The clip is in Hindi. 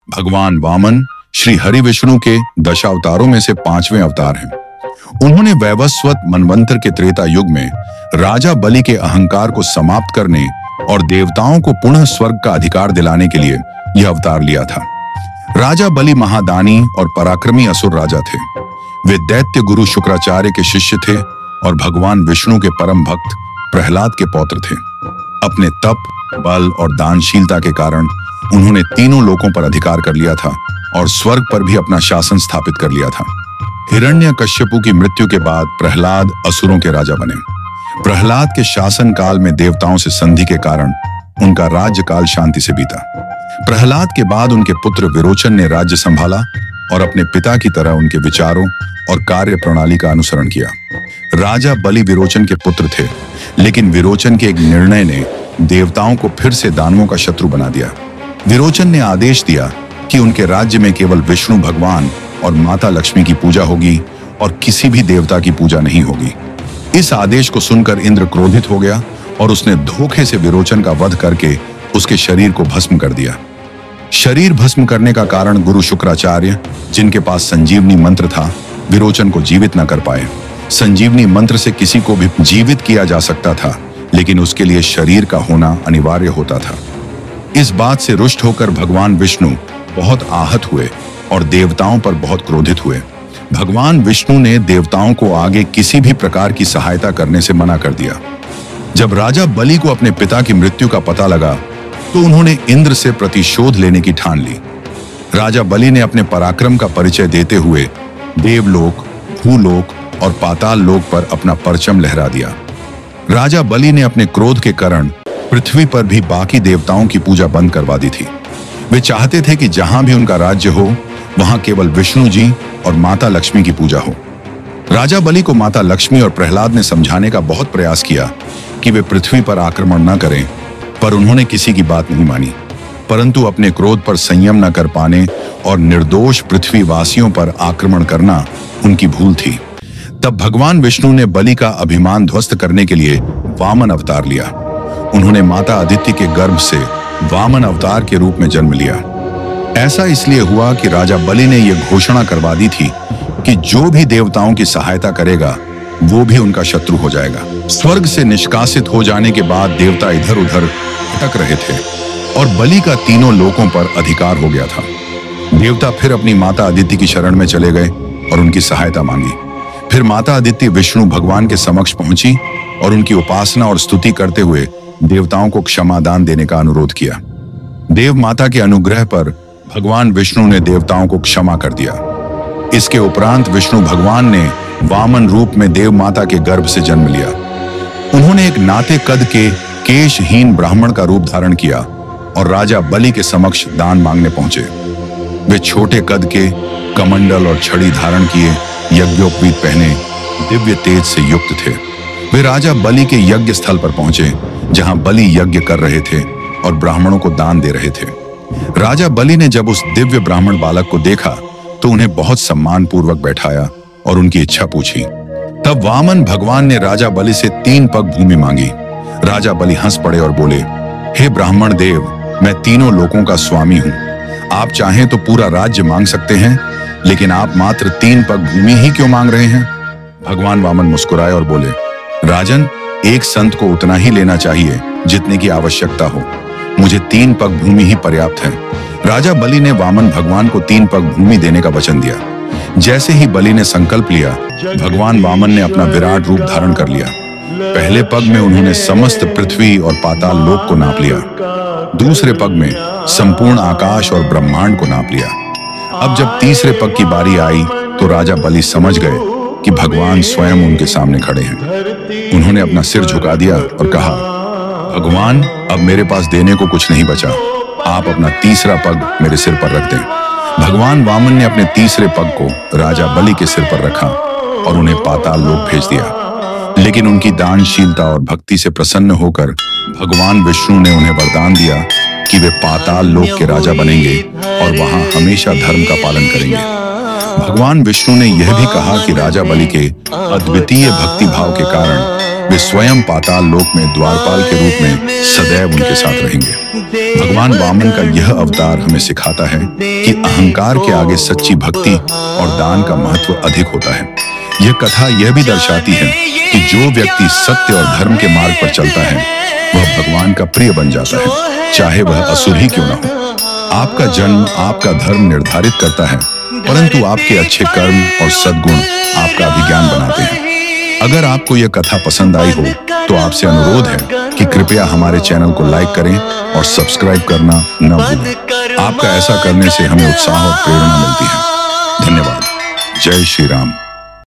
भगवान वामन श्री हरि विष्णु के दशावतारों में से 5वें अवतार हैं। उन्होंने वैवस्वत मनवंतर के त्रेता युग में राजा बलि के अहंकार को समाप्त करने और देवताओं को पुनः स्वर्ग का अधिकार दिलाने के लिए यह अवतार लिया था। राजा बलि महादानी और पराक्रमी असुर राजा थे। वे दैत्य गुरु शुक्राचार्य के शिष्य थे और भगवान विष्णु के परम भक्त प्रहलाद के पौत्र थे। अपने तप, बल और दानशीलता के कारण उन्होंने तीनों लोकों पर अधिकार कर लिया था और स्वर्ग पर भी अपना शासन स्थापित कर लिया था। हिरण्यकश्यपु की मृत्यु के बाद प्रहलाद असुरों के राजा बने। प्रहलाद के शासन काल में देवताओं से संधि के कारण उनका राज्यकाल शांति से बीता। प्रहलाद के बाद उनके पुत्र विरोचन ने राज्य संभाला और अपने पिता की तरह उनके विचारों और कार्य प्रणाली का अनुसरण किया। राजा बलि विरोचन के पुत्र थे, लेकिन विरोचन के एक निर्णय ने देवताओं को फिर से दानवों का शत्रु बना दिया। विरोचन ने आदेश दिया कि उनके राज्य में केवल विष्णु भगवान और माता लक्ष्मी की पूजा होगी और किसी भी देवता की पूजा नहीं होगी। इस आदेश को सुनकर इंद्र क्रोधित हो गया और उसने धोखे से विरोचन का वध करके उसके शरीर को भस्म कर दिया। शरीर भस्म करने का कारण गुरु शुक्राचार्य, जिनके पास संजीवनी मंत्र था, विरोचन को जीवित न कर पाए। संजीवनी मंत्र से किसी को भी जीवित किया जा सकता था, लेकिन उसके लिए शरीर का होना अनिवार्य होता था। इस बात से रुष्ट होकर भगवान विष्णु बहुत आहत हुए और देवताओं पर बहुत क्रोधित हुए। भगवान विष्णु ने देवताओं को आगे किसी भी प्रकार की सहायता करने से मना कर दिया। जब राजा बलि को अपने पिता की मृत्यु का पता लगा तो उन्होंने इंद्र से प्रतिशोध लेने की ठान ली। राजा बलि ने अपने पराक्रम का परिचय देते हुए देवलोक, भूलोक और पाताल लोक पर अपना परचम लहरा दिया। राजा बलि ने अपने क्रोध के कारण पृथ्वी पर भी बाकी देवताओं की पूजा बंद करवा दी थी। वे चाहते थे कि जहां भी उनका राज्य हो, वहां केवल विष्णु जी और माता लक्ष्मी की पूजा हो। राजा बलि को माता लक्ष्मी और प्रहलाद ने समझाने का बहुत प्रयास किया कि वे पृथ्वी पर आक्रमण न करें, पर उन्होंने किसी की बात नहीं मानी। परंतु अपने क्रोध पर संयम न कर पाने और निर्दोष पृथ्वीवासियों पर आक्रमण करना उनकी भूल थी। तब भगवान विष्णु ने बलि का अभिमान ध्वस्त करने के लिए वामन अवतार लिया। उन्होंने माता अदिति के गर्भ से वामन अवतार के रूप में जन्म लिया। ऐसा इसलिए हुआ कि राजा बलि ने यह घोषणा करवा दी थी कि जो भी देवताओं की सहायता करेगा वो भी उनका शत्रु हो जाएगा। स्वर्ग से निष्कासित हो जाने के बाद देवता इधर उधर भटक रहे थे और बलि का तीनों लोकों पर अधिकार हो गया था। देवता फिर अपनी माता अदिति की शरण में चले गए और उनकी सहायता मांगी। फिर माता अदिति विष्णु भगवान के समक्ष पहुंची और उनकी उपासना और स्तुति करते हुए देवताओं को क्षमादान देने का अनुरोध किया। देव माता के अनुग्रह पर भगवान विष्णु ने देवताओं को क्षमा कर दिया। इसके उपरांत विष्णु भगवान ने वामन रूप में देव माता के गर्भ से जन्म लिया। उन्होंने एक नाते कद के केशहीन ब्राह्मण का रूप धारण किया और राजा बलि के समक्ष दान मांगने पहुंचे। वे छोटे कद के, कमंडल और छड़ी धारण किए, यज्ञोपवीत पहने, दिव्य तेज से युक्त थे। वे राजा बलि के यज्ञ स्थल पर पहुंचे, जहां बलि यज्ञ कर रहे थे और ब्राह्मणों को दान दे रहे थे। राजा बलि ने जब उस दिव्य ब्राह्मण बालक को देखा तो उन्हें बहुत सम्मान पूर्वक बैठाया और उनकी इच्छा पूछी। तब वामन भगवान ने राजा बलि से 3 पग भूमि मांगी। राजा बलि हंस पड़े और बोले, हे ब्राह्मण देव, मैं तीनों लोकों का स्वामी हूँ। आप चाहें तो पूरा राज्य मांग सकते हैं, लेकिन आप मात्र 3 पग भूमि ही क्यों मांग रहे हैं? भगवान वामन मुस्कुराए और बोले, राजन, एक संत को उतना ही लेना चाहिए जितने की आवश्यकता हो। मुझे 3 पग भूमि ही पर्याप्त है। राजा बलि ने वामन भगवान को 3 पग भूमि देने का वचन दिया। जैसे ही बलि ने संकल्प लिया, भगवान वामन ने अपना विराट रूप धारण कर लिया। पहले पग में उन्होंने समस्त पृथ्वी और पाताल लोक को नाप लिया। दूसरे पग में संपूर्ण आकाश और ब्रह्मांड को नाप लिया। अब जब तीसरे पग की बारी आई तो राजा बलि समझ गए कि भगवान स्वयं उनके सामने खड़े हैं। उन्होंने अपना सिर झुका दिया और कहा, भगवान, अब मेरे पास देने को कुछ नहीं बचा। आप अपना तीसरा पग मेरे सिर पर रख दें। भगवान वामन ने अपने तीसरे पग को राजा बलि के सिर पर रखा और उन्हें पाताल लोक भेज दिया। लेकिन उनकी दानशीलता और भक्ति से प्रसन्न होकर भगवान विष्णु ने उन्हें वरदान दिया कि वे पाताल लोक के राजा बनेंगे और वहां हमेशा धर्म का पालन करेंगे। भगवान विष्णु ने यह भी कहा कि राजा बलि के अद्वितीय भक्ति भाव के कारण वे स्वयं पाताल लोक में द्वारपाल के रूप में सदैव उनके साथ रहेंगे। भगवान वामन का यह अवतार हमें सिखाता है कि अहंकार के आगे सच्ची भक्ति और दान का महत्व अधिक होता है। यह कथा यह भी दर्शाती है कि जो व्यक्ति सत्य और धर्म के मार्ग पर चलता है वह भगवान का प्रिय बन जाता है, चाहे वह असुर ही क्यों न हो। आपका जन्म आपका धर्म निर्धारित करता है, परंतु आपके अच्छे कर्म और सद्गुण आपका अभिज्ञान बनाते हैं। अगर आपको यह कथा पसंद आई हो तो आपसे अनुरोध है कि कृपया हमारे चैनल को लाइक करें और सब्सक्राइब करना न भूलें। आपका ऐसा करने से हमें उत्साह और प्रेरणा मिलती है। धन्यवाद। जय श्री राम।